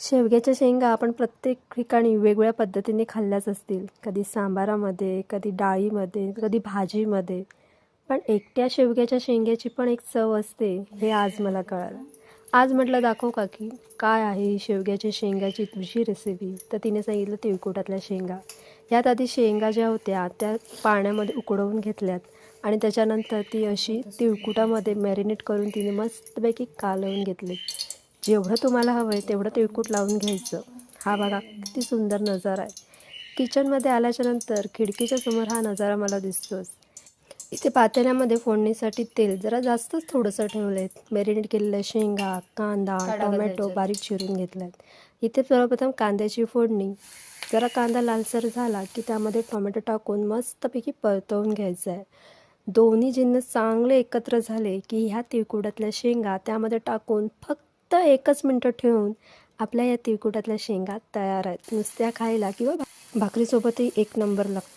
शेवग्याच्या शेंगा आपण प्रत्येक ठिकाणी वेगवेगळ्या पद्धतीने खाल्ल्याच असतील. कधी सांबारामध्ये, कधी डाळीमध्ये, कधी भाजीमध्ये. पण एकट्या शेवग्याच्या शेंग्याची पण एक चव असते, हे आज मला कळालं. आज म्हटलं दाखवू का की काय आहे ही शेवग्याच्या शेंगाची तुझी रेसिपी. तर तिने सांगितलं तिळकुटातल्या शेंगा. यात आधी शेंगा ज्या होत्या त्या पाण्यामध्ये उकडवून घेतल्यात आणि त्याच्यानंतर ती अशी तिळकुटामध्ये मॅरिनेट करून तिने मस्तपैकी कालवून घेतली. जेवढं तुम्हाला हवं आहे तेवढं तिळकूट लावून घ्यायचं. हा बघा किती सुंदर नजारा आहे. किचनमध्ये आल्याच्यानंतर खिडकीच्या समोर हा नजारा मला दिसतोच. इथे पातेल्यामध्ये फोडणीसाठी तेल जरा जास्तच थोडंसं ठेवलं आहे. मॅरिनेट केलेल्या शेंगा, कांदा, टोमॅटो बारीक चिरून घेतला आहेत. इथे सर्वप्रथम कांद्याची फोडणी. जरा कांदा लालसर झाला की त्यामध्ये टोमॅटो टाकून मस्तपैकी परतवून घ्यायचं आहे. दोन्ही जिन्नस चांगले एकत्र झाले की ह्या तिळकुटातल्या शेंगा त्यामध्ये टाकून फक्त 1च मिनटं ठेवून आपल्या या तिळकुटातल्या शेंगा तयार आहेत. नुसत्या खायला किंवा भाकरीसोबतही एक नंबर लागते.